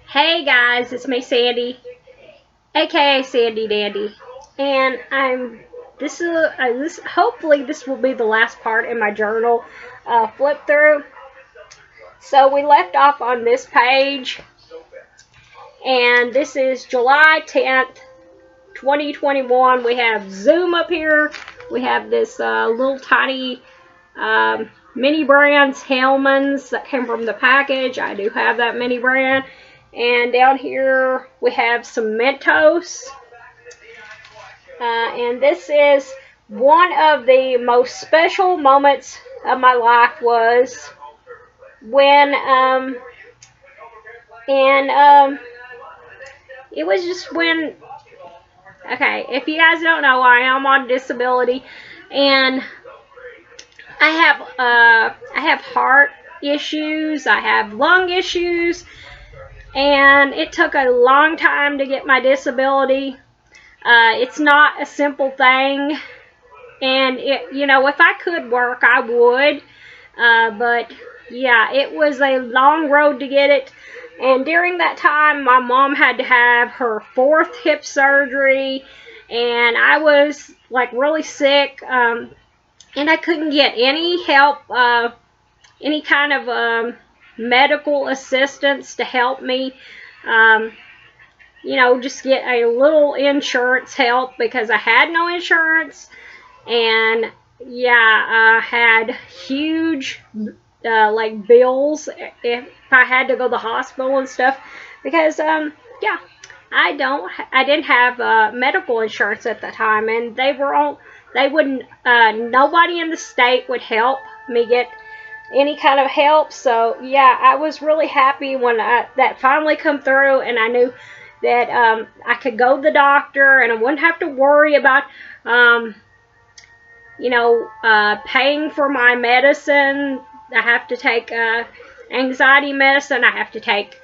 Hey guys, it's me Sandy, aka Sandy Dandy, and hopefully this will be the last part in my journal flip through. So we left off on this page, and this is July 10th, 2021. We have Zoom up here. We have this little tiny mini brands Hellman's that came from the package. I do have that mini brand. And down here we have some Mentos. And this is one of the most special moments of my life was when it was just when, okay, if you guys don't know, I am on disability, and I have heart issues, I have lung issues, and it took a long time to get my disability. It's not a simple thing, and if I could work, I would, but yeah, it was a long road to get it. And during that time, my mom had to have her 4th hip surgery, and I was like really sick, and I couldn't get any help, any kind of medical assistance to help me, just get a little insurance help, because I had no insurance. And yeah, I had huge like bills if I had to go to the hospital and stuff, because yeah, I didn't have medical insurance at the time, and nobody in the state would help me get any kind of help. So yeah, I was really happy when that finally come through, and I knew that I could go to the doctor and I wouldn't have to worry about paying for my medicine. I have to take anxiety medicine, I have to take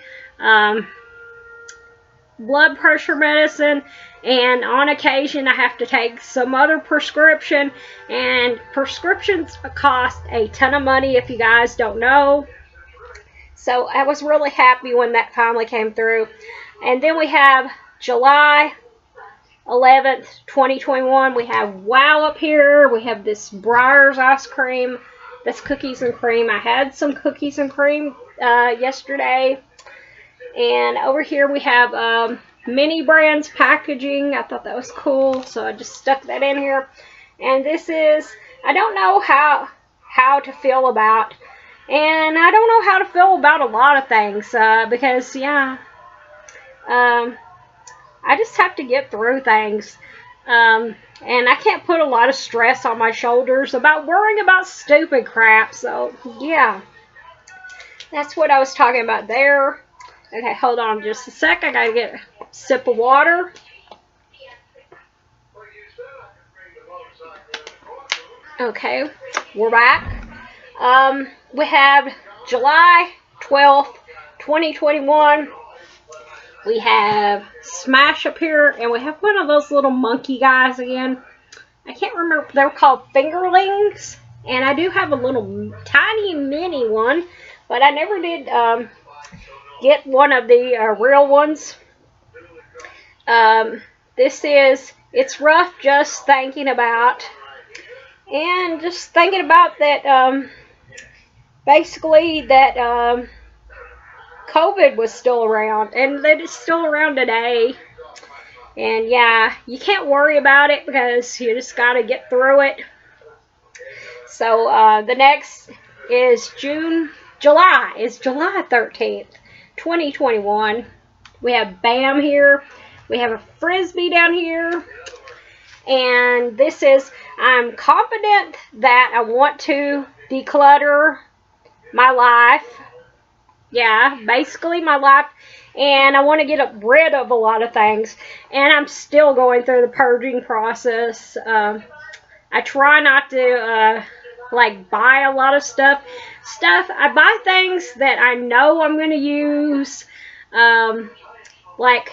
blood pressure medicine, and on occasion I have to take some other prescription, and prescriptions cost a ton of money if you guys don't know. So I was really happy when that finally came through. And then we have July 11th, 2021. We have Wow up here. We have this Breyers ice cream. That's cookies and cream. I had some cookies and cream yesterday. And over here we have mini brands packaging. I thought that was cool, so I just stuck that in here. And this is, I don't know how to feel about, and I don't know how to feel about a lot of things, because yeah, I just have to get through things. And I can't put a lot of stress on my shoulders about worrying about stupid crap. So yeah, that's what I was talking about there. Okay, hold on just a sec. I gotta get a sip of water. Okay, we're back. We have July 12th, 2021. We have Smash up here, and we have one of those little monkey guys again. I can't remember, they're called fingerlings, and I do have a little tiny mini one, but I never did get one of the real ones. It's rough just thinking about, and just thinking about that, basically that COVID was still around, and that it's still around today. And yeah, you can't worry about it because you just gotta get through it. So the next is July 13th, 2021. We have BAM here. We have a Frisbee down here. And this is, I'm confident that I want to declutter my life. Yeah, basically my life, and I want to get rid of a lot of things, and I'm still going through the purging process. I try not to like buy a lot of stuff. I buy things that I know I'm going to use, like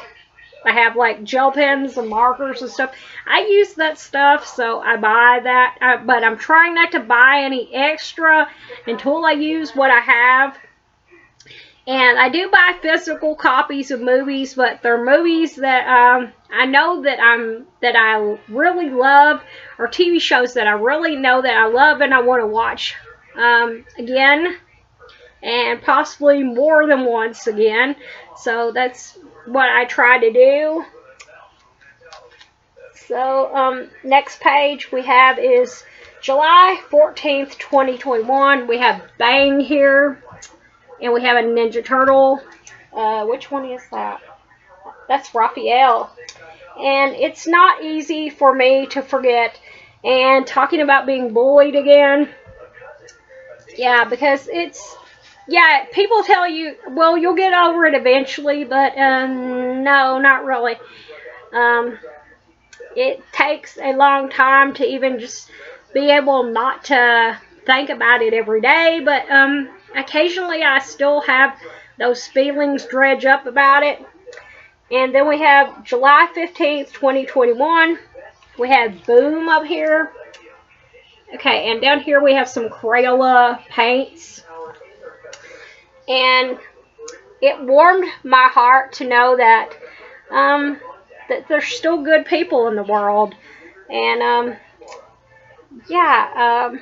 I have like gel pens and markers and stuff. I use that stuff, so I buy that, but I'm trying not to buy any extra until I use what I have. And I do buy physical copies of movies, but they're movies that I know that I really love, or TV shows that I really know that I love and I want to watch again, and possibly more than once again. So that's what I try to do. So next page we have is July 14th, 2021. We have Bang here. And we have a Ninja Turtle. Which one is that? That's Raphael. And it's not easy for me to forget. And talking about being bullied again. Yeah, because it's... Yeah, people tell you, well, you'll get over it eventually. But no, not really. It takes a long time to even just be able not to think about it every day. But occasionally I still have those feelings dredge up about it. And then we have July 15th, 2021. We have Boom up here. Okay, and down here we have some Crayola paints. And it warmed my heart to know that that there's still good people in the world. And yeah,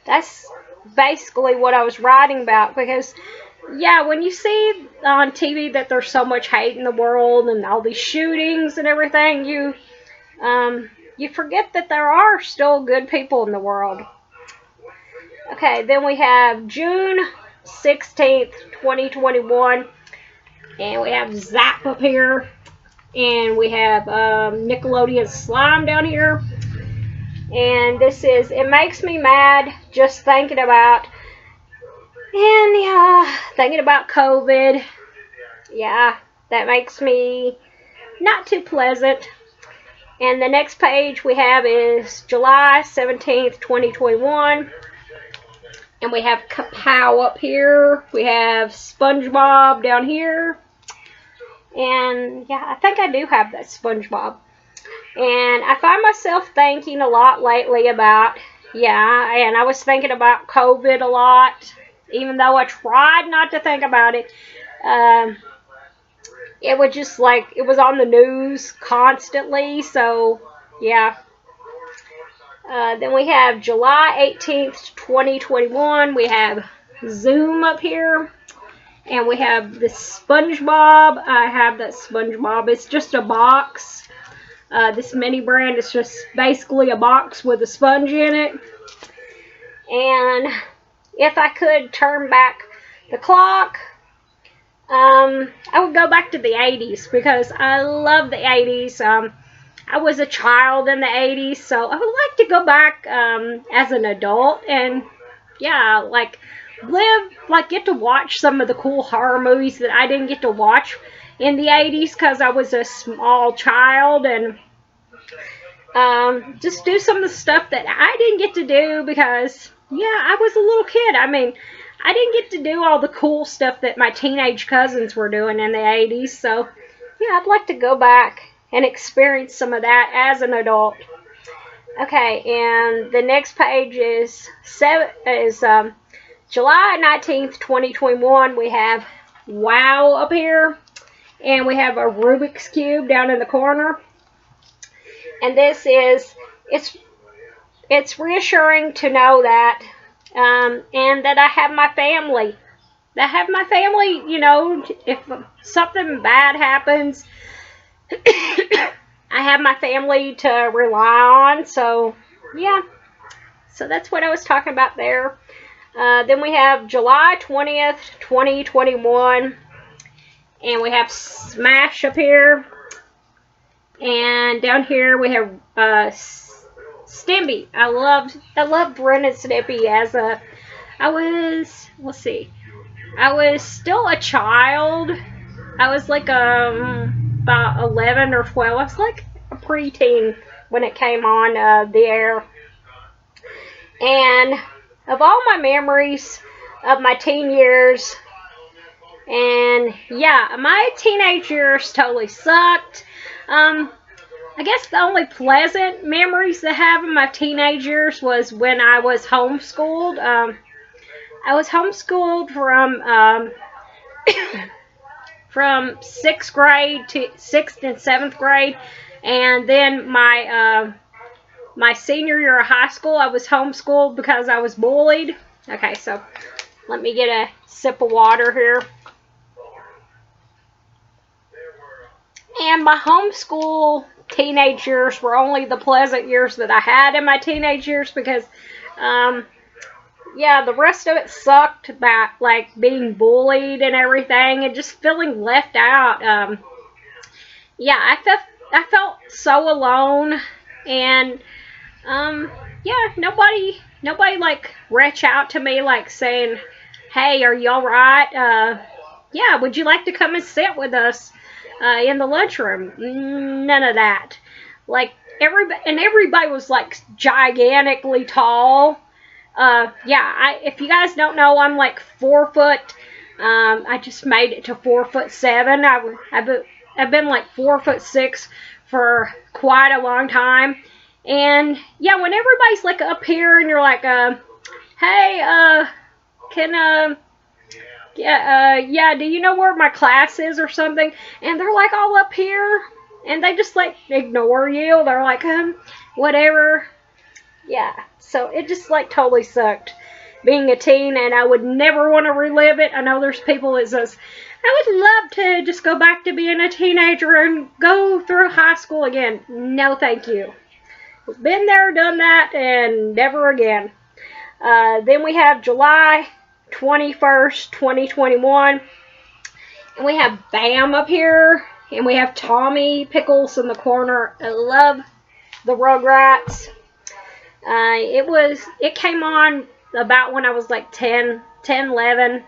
that's basically what I was writing about, because yeah, when you see on TV that there's so much hate in the world and all these shootings and everything, you forget that there are still good people in the world. Okay, then we have June 16th, 2021, and we have Zap up here, and we have Nickelodeon Slime down here. And this is, it makes me mad just thinking about, and yeah, thinking about COVID. Yeah, that makes me not too pleasant. And the next page we have is July 17th, 2021. And we have Kapow up here. We have SpongeBob down here. And yeah, I think I do have that SpongeBob. And I find myself thinking a lot lately about, yeah, and I was thinking about COVID a lot, even though I tried not to think about it. It was just like, it was on the news constantly, so yeah. Then we have July 18th, 2021. We have Zoom up here. And we have the SpongeBob. I have that SpongeBob. It's just a box. This mini brand is just basically a box with a sponge in it. And if I could turn back the clock, I would go back to the 80s, because I love the 80s. I was a child in the 80s, so I would like to go back as an adult and, yeah, like get to watch some of the cool horror movies that I didn't get to watch in the 80s because I was a small child, and just do some of the stuff that I didn't get to do because, yeah, I was a little kid. I mean, I didn't get to do all the cool stuff that my teenage cousins were doing in the 80s, so yeah, I'd like to go back and experience some of that as an adult. Okay, and the next page is July 19th, 2021. We have Wow up here, and we have a Rubik's Cube down in the corner. And this is, it's reassuring to know that, and that I have my family. You know, if something bad happens, I have my family to rely on. So, yeah. So that's what I was talking about there. Then we have July 20th, 2021. And we have Smash up here. And down here we have Stimpy. I loved Ren and Stimpy as a, I was still a child. I was like about 11 or 12. I was like a preteen when it came on the air. And of all my memories of my teen years, and yeah, my teenage years totally sucked. I guess the only pleasant memories I have in my teenage years was when I was homeschooled. I was homeschooled from 6th grade to 6th and 7th grade, and then my senior year of high school, I was homeschooled because I was bullied. Okay, so let me get a sip of water here. And my homeschool teenage years were only the pleasant years that I had in my teenage years because, yeah, the rest of it sucked about, like, being bullied and everything and just feeling left out. Yeah, I felt so alone, and, yeah, nobody, like, reached out to me, like, saying, hey, are you alright? Yeah, would you like to come and sit with us in the lunchroom? None of that. Like, everybody was, like, gigantically tall. Yeah, if you guys don't know, I'm, like, 4 foot. I just made it to 4'7". I've been, like, 4'6" for quite a long time. And, yeah, when everybody's, like, up here and you're like, hey, yeah, do you know where my class is or something? And they're like all up here, and they just like ignore you. They're like, whatever. Yeah, so it just like totally sucked being a teen, and I would never want to relive it. I know there's people that says, I would love to just go back to being a teenager and go through high school again. No, thank you. Been there, done that, and never again. Then we have July 21st, 2021, and we have Bam up here, and we have Tommy Pickles in the corner. I love the Rugrats. It came on about when I was like 10, 11.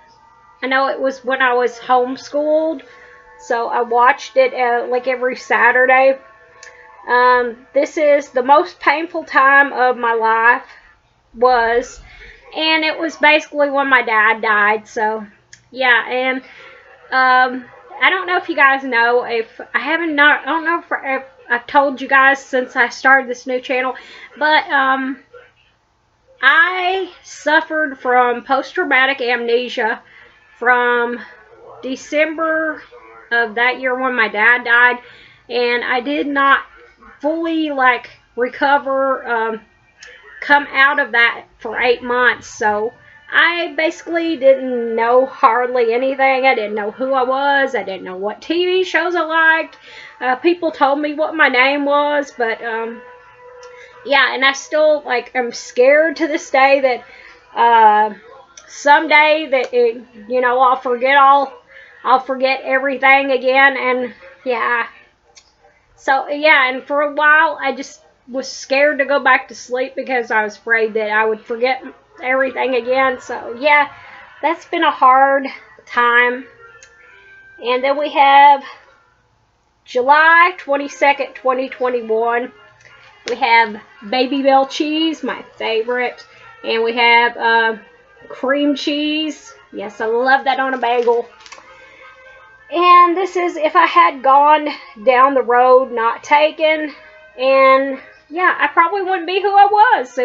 I know it was when I was homeschooled, so I watched it like every Saturday. This is the most painful time of my life and it was basically when my dad died. So yeah, and I don't know if you guys know, if I haven't not I don't know if I've told you guys since I started this new channel, but I suffered from post-traumatic amnesia from December of that year when my dad died, and I did not fully like recover, come out of that for 8 months. So I basically didn't know hardly anything. I didn't know who I was. I didn't know what TV shows I liked. People told me what my name was, but yeah, and I still like am scared to this day that someday that I'll forget everything again. And yeah, so yeah, and for a while I just was scared to go back to sleep because I was afraid that I would forget everything again. So yeah, that's been a hard time. And then we have July 22nd, 2021. We have Baby Bell cheese, my favorite. And we have cream cheese. Yes, I love that on a bagel. And this is If I Had Gone Down the Road Not Taken. And yeah, I probably wouldn't be who I was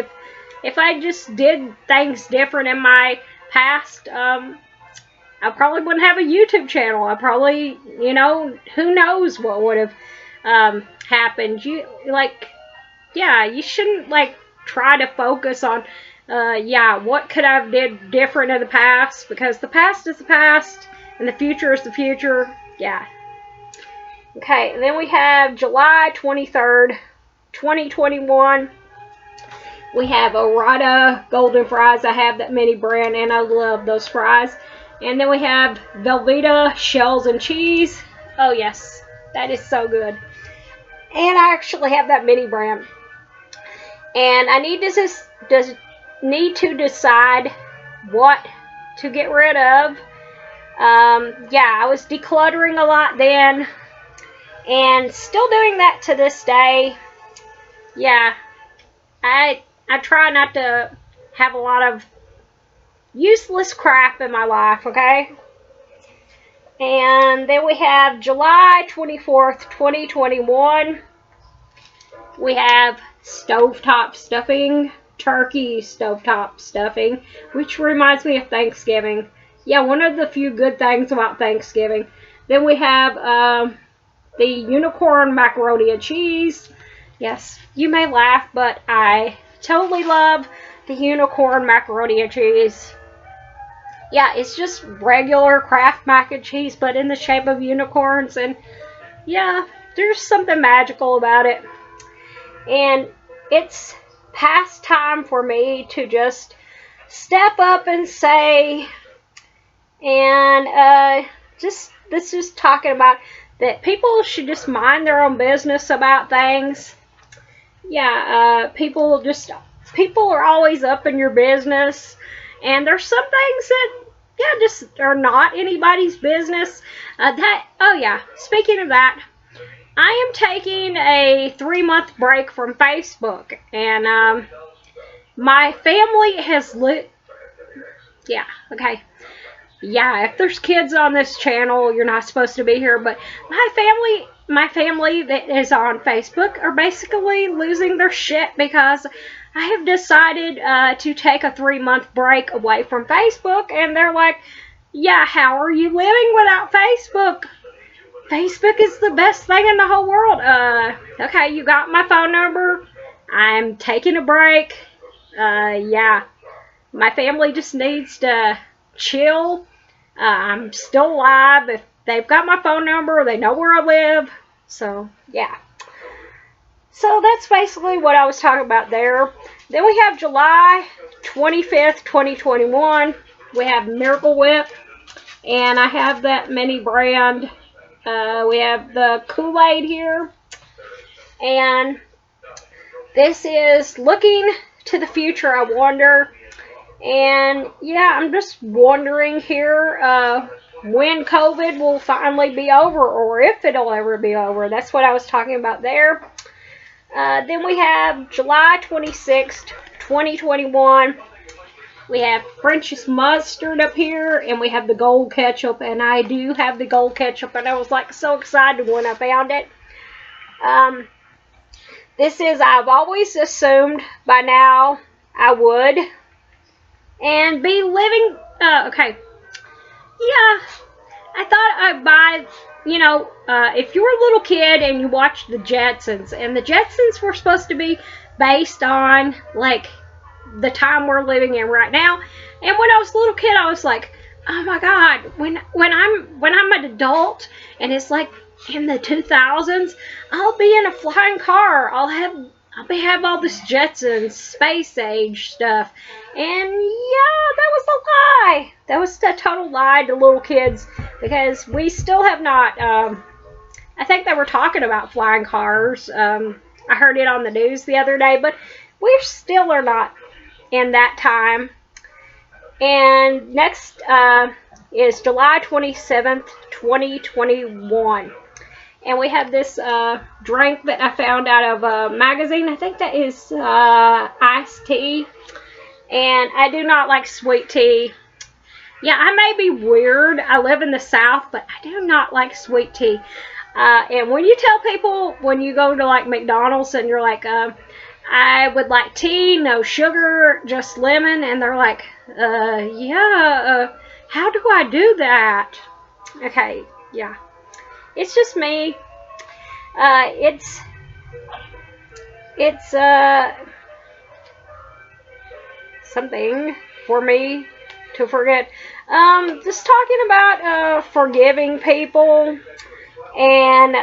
if I just did things different in my past. I probably wouldn't have a YouTube channel. I probably, who knows what would have happened. You shouldn't like try to focus on, what could I have did different in the past, because the past is the past and the future is the future. Yeah. Okay, and then we have July 23rd, 2021. We have Orada golden fries. I have that mini brand, and I love those fries. And then we have Velveeta shells and cheese. Oh yes, that is so good. And I actually have that mini brand. And I need to decide what to get rid of. Yeah, I was decluttering a lot then, and still doing that to this day. Yeah, I try not to have a lot of useless crap in my life, okay? And then we have July 24th, 2021. We have stovetop stuffing turkey stovetop stuffing, which reminds me of Thanksgiving. Yeah, one of the few good things about Thanksgiving. Then we have the unicorn macaroni and cheese. Yes, you may laugh, but I totally love the unicorn macaroni and cheese. Yeah, it's just regular Kraft mac and cheese, but in the shape of unicorns, and yeah, there's something magical about it. And it's past time for me to just step up and say, and this is talking about that people should just mind their own business about things. Yeah, people are always up in your business, and there's some things that, yeah, just are not anybody's business. Oh yeah, speaking of that, I am taking a 3-month break from Facebook, and my family has yeah, okay. Yeah, if there's kids on this channel, you're not supposed to be here, but my family that is on Facebook are basically losing their shit because I have decided to take a 3-month break away from Facebook, and they're like, yeah, how are you living without Facebook? Facebook is the best thing in the whole world. Okay, you got my phone number. I'm taking a break. Yeah, my family just needs to chill. I'm still alive. If they've got my phone number, they know where I live. So, yeah. So, that's basically what I was talking about there. Then we have July 25th, 2021. We have Miracle Whip. And I have that mini brand. We have the Kool-Aid here. And this is looking to the future, I wonder. And yeah, I'm just wondering here when COVID will finally be over, or if it'll ever be over. That's what I was talking about there. Then we have July 26th, 2021. We have French's mustard up here, and we have the gold ketchup, and I do have the gold ketchup, and I was like so excited when I found it. I've always assumed by now I would, and be living, okay, yeah, I thought I'd buy, if you were a little kid and you watched the Jetsons, and the Jetsons were supposed to be based on, like, the time we're living in right now, and when I was a little kid, I was like, oh my god, when I'm an adult, and it's like in the 2000s, I'll be in a flying car, I'll have all this Jetsons space age stuff. And yeah, that was a lie. That was a total lie to little kids, because we still have not, I think they were talking about flying cars. I heard it on the news the other day, but we still are not in that time. And next is July 27th, 2021. And we have this drink that I found out of a magazine. I think that is iced tea. And I do not like sweet tea. Yeah, I may be weird. I live in the South, but I do not like sweet tea. And when you tell people, when you go to like McDonald's and you're like, I would like tea, no sugar, just lemon. And they're like, yeah, how do I do that? Okay, yeah. It's just me. It's something for me to forget. Just talking about forgiving people, and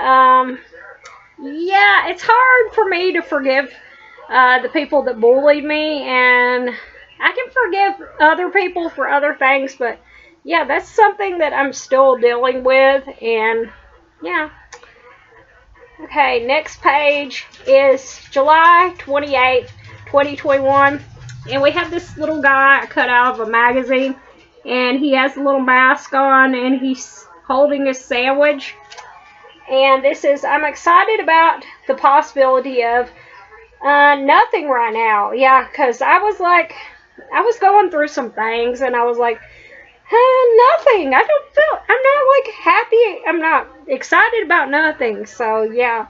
yeah, it's hard for me to forgive the people that bullied me, and I can forgive other people for other things, but yeah, that's something that I'm still dealing with, and yeah. Okay, next page is July 28th, 2021. And we have this little guy cut out of a magazine. And he has a little mask on, and he's holding a sandwich. And this is, I'm excited about the possibility of nothing right now. Yeah, because I was going through some things, and I was like, nothing. I'm not like happy. I'm not excited about nothing. So, yeah.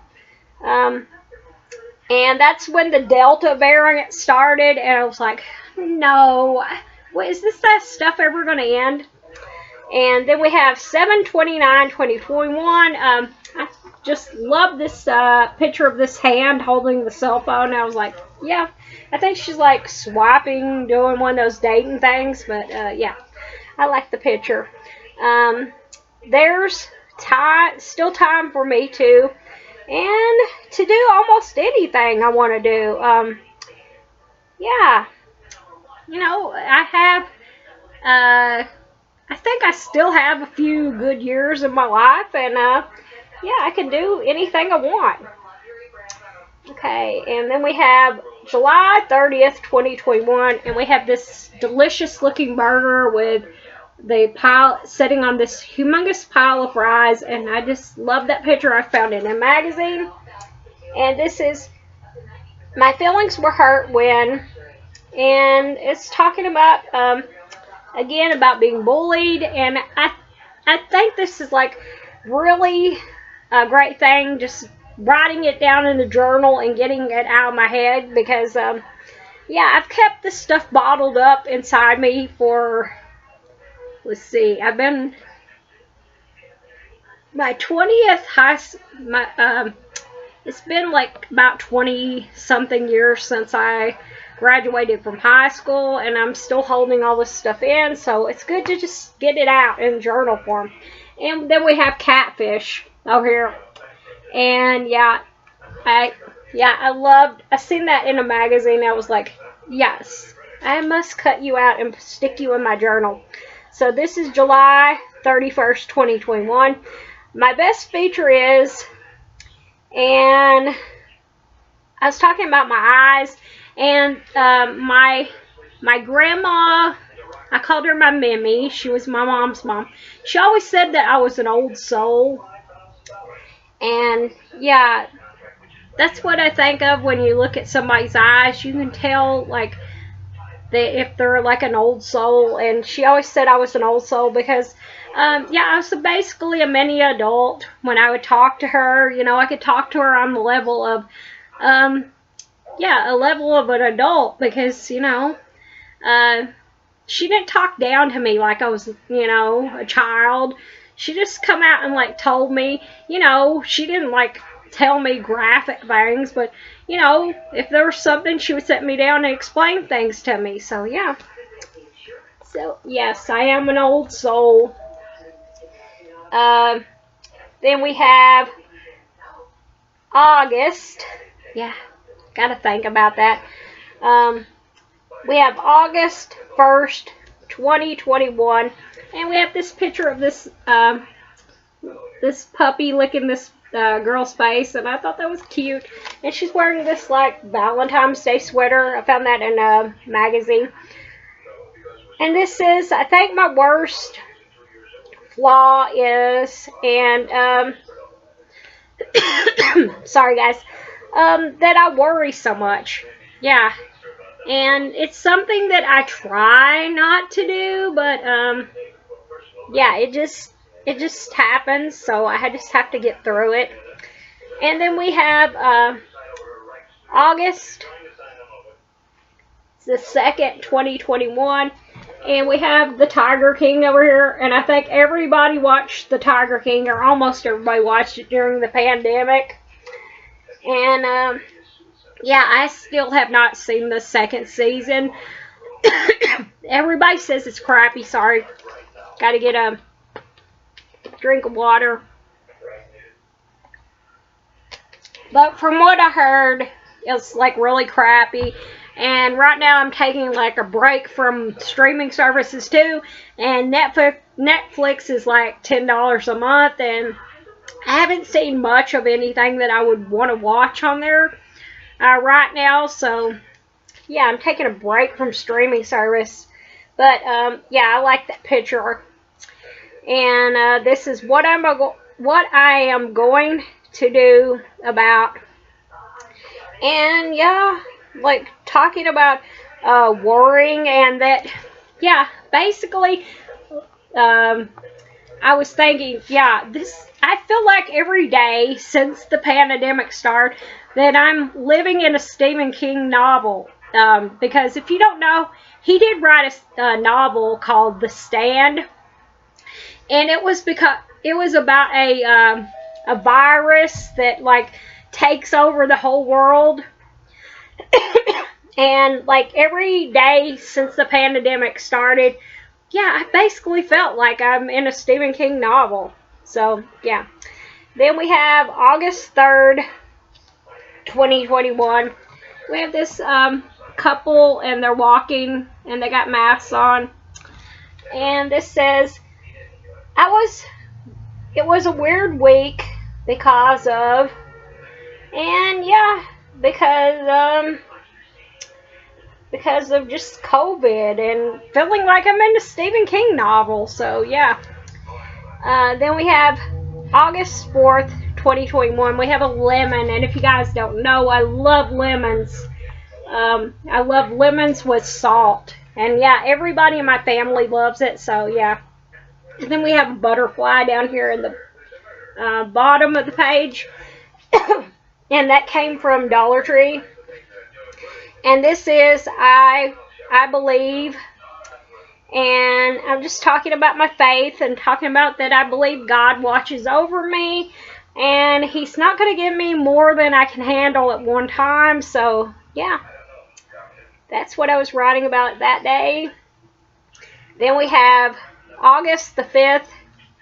And that's when the Delta variant started, and I was like, no, what, is this that stuff ever going to end? And then we have 7/29/2021. I just love this picture of this hand holding the cell phone. I was like, yeah, I think she's like swiping, doing one of those dating things. But yeah, I like the picture. There's still time for me to, and to do almost anything I want to do. Yeah, you know, I think I still have a few good years in my life, and yeah, I can do anything I want. Okay, and then we have July 30th, 2021, and we have this delicious looking burger with the pile sitting on this humongous pile of fries, and I just love that picture. I found it in a magazine, and this is My Feelings Were Hurt When, and it's talking about again about being bullied, and I think this is like really a great thing, just writing it down in the journal and getting it out of my head, because yeah, I've kept this stuff bottled up inside me for, let's see, I've been my 20th it's been like about 20 something years since I graduated from high school, and I'm still holding all this stuff in, so it's good to just get it out in journal form. And then we have catfish over here, and yeah, I seen that in a magazine. I was like, yes, I must cut you out and stick you in my journal. So this is July 31st, 2021. My best feature is, and I was talking about my eyes, and my grandma, I called her my Mimi. She was my mom's mom. She always said that I was an old soul. And yeah, that's what I think of when you look at somebody's eyes. You can tell, like, if they're like an old soul. And she always said I was an old soul because, yeah, I was basically a mini adult when I would talk to her. You know, I could talk to her on the level of, yeah, a level of an adult, because, you know, she didn't talk down to me like I was, you know, a child. She just come out and, like, told me, you know, she didn't, like, tell me graphic things, but, you know, if there was something, she would sit me down and explain things to me. So, yeah. So, yes, I am an old soul. Then we have August. Yeah, gotta think about that. We have August 1st, 2021, and we have this picture of this this puppy licking this girl's face, and I thought that was cute. And she's wearing this like Valentine's Day sweater. I found that in a magazine. And this is, I think, my worst flaw is, and sorry guys, that I worry so much. Yeah. And it's something that I try not to do, but yeah, it just happens, so I just have to get through it. And then we have August the 2nd, 2021, and we have the Tiger King over here, and I think everybody watched the Tiger King, or almost everybody watched it during the pandemic. And yeah, I still have not seen the second season. Everybody says it's crappy. Sorry. Gotta get a drink of water. But from what I heard, it's like really crappy. And right now I'm taking like a break from streaming services too. And Netflix is like $10 a month. And I haven't seen much of anything that I would want to watch on there right now. So yeah, I'm taking a break from streaming service. But yeah, I like that picture. And this is what I am going to do about. And yeah, like talking about worrying, and that, yeah, basically I was thinking, yeah, I feel like every day since the pandemic started that I'm living in a Stephen King novel. Because if you don't know, he did write a novel called The Stand, and it was about a virus that like takes over the whole world. And like every day since the pandemic started, yeah, I basically felt like I'm in a Stephen King novel. So, yeah. Then we have August 3rd, 2021. We have this couple, and they're walking, and they got masks on. And this says, it was a weird week because of, and yeah, because of just COVID and feeling like I'm in a Stephen King novel. So, yeah. Then we have August 4th, 2021. We have a lemon, and if you guys don't know, I love lemons. I love lemons with salt. And yeah, everybody in my family loves it, so yeah. And then we have a butterfly down here in the bottom of the page. And that came from Dollar Tree. And this is I believe, and I'm just talking about my faith and talking about that I believe God watches over me, and He's not going to give me more than I can handle at one time. So yeah, that's what I was writing about that day. Then we have August the 5th,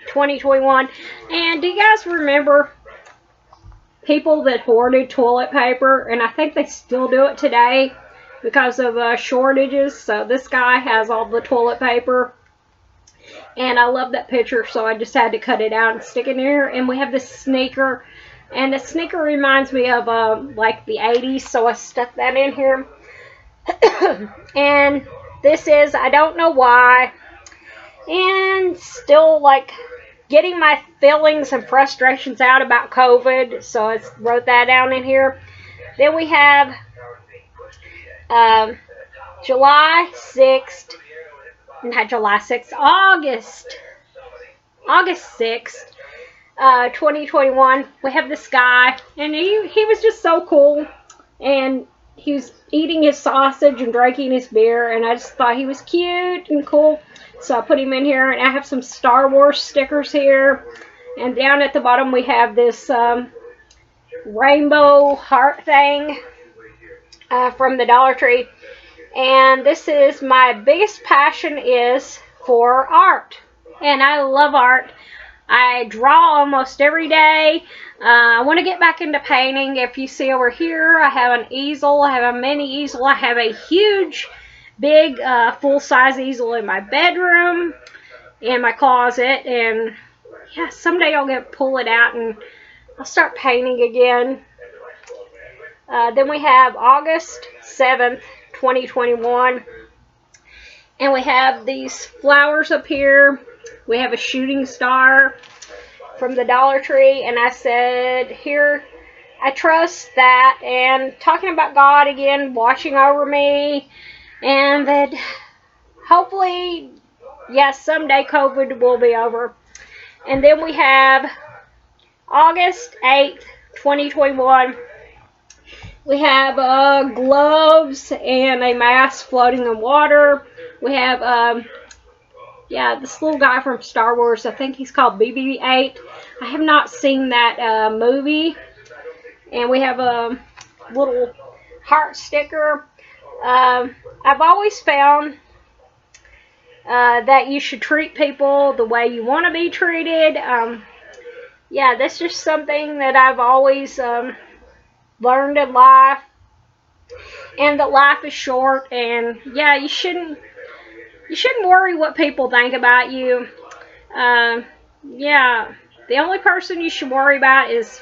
2021. And do you guys remember people that hoarded toilet paper? And I think they still do it today because of shortages. So this guy has all the toilet paper, and I love that picture, so I just had to cut it out and stick it in here. And we have this sneaker, and the sneaker reminds me of like the 80s, so I stuck that in here. And this is, I don't know why, and still like getting my feelings and frustrations out about COVID, so I wrote that down in here. Then we have July 6th, not July 6th, August 6th, 2021. We have this guy, and he was just so cool, and he was eating his sausage and drinking his beer, and I just thought he was cute and cool, so I put him in here. And I have some Star Wars stickers here, and down at the bottom we have this rainbow heart thing from the Dollar Tree. And this is, my biggest passion is for art, and I love art. I draw almost every day. I want to get back into painting. If you see over here, I have an easel. I have a mini easel. I have a huge, big, full-size easel in my bedroom, in my closet. And yeah, someday I'll pull it out and I'll start painting again. Then we have August 7th, 2021. And we have these flowers up here. We have a shooting star from the Dollar Tree, and I said, here, I trust that, and talking about God again, watching over me, and that hopefully, yes, someday COVID will be over. And then we have August 8th, 2021. We have gloves and a mask floating in water. We have yeah, this little guy from Star Wars, I think he's called BB-8. I have not seen that movie. And we have a little heart sticker. I've always found that you should treat people the way you want to be treated. Yeah, that's just something that I've always learned in life. And that life is short, and yeah, you shouldn't worry what people think about you. Yeah, the only person you should worry about is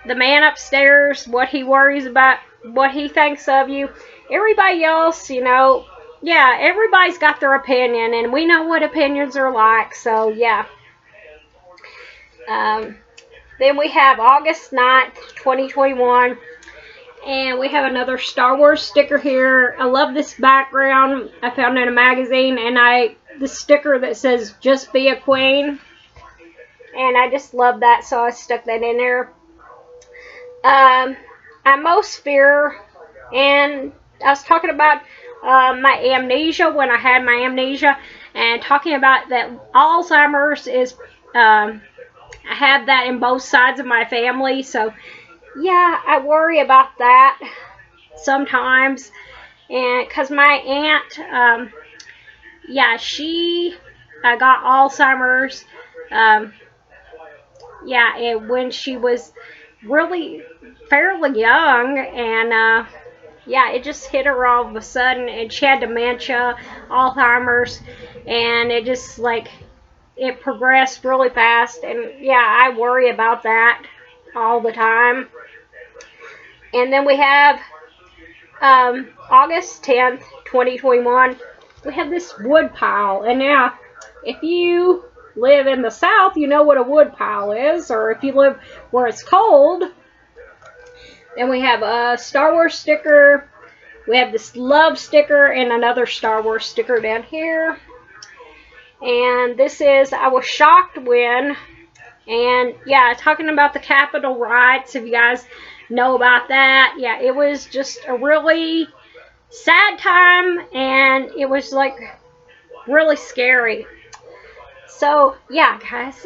the man upstairs, what he worries about, what he thinks of you. Everybody else, you know, yeah, everybody's got their opinion, and we know what opinions are like, so yeah. Then we have August 9th, 2021. And we have another Star Wars sticker here. I love this background. I found it in a magazine, and I the sticker that says "Just Be a Queen," and I just love that, so I stuck that in there. I most fear, and I was talking about my amnesia when I had my amnesia, and talking about that Alzheimer's is, I have that in both sides of my family, so yeah, I worry about that sometimes, and because my aunt, yeah, she got Alzheimer's, yeah, and when she was really fairly young, and yeah, it just hit her all of a sudden, and she had dementia, Alzheimer's, and it just like it progressed really fast, and yeah, I worry about that all the time. And then we have August 10th, 2021. We have this wood pile, and now if you live in the South, you know what a wood pile is, or if you live where it's cold. Then we have a Star Wars sticker. We have this love sticker and another Star Wars sticker down here. And this is I was shocked when, and yeah, talking about the Capitol riots, if you guys know about that. Yeah, it was just a really sad time, and it was like really scary. So yeah, guys,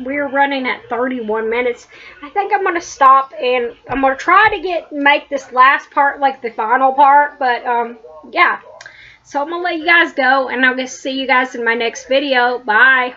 we're running at 31 minutes. I think I'm gonna stop, and I'm gonna try to make this last part like the final part, but yeah. So I'm gonna let you guys go, and I'm gonna see you guys in my next video. Bye.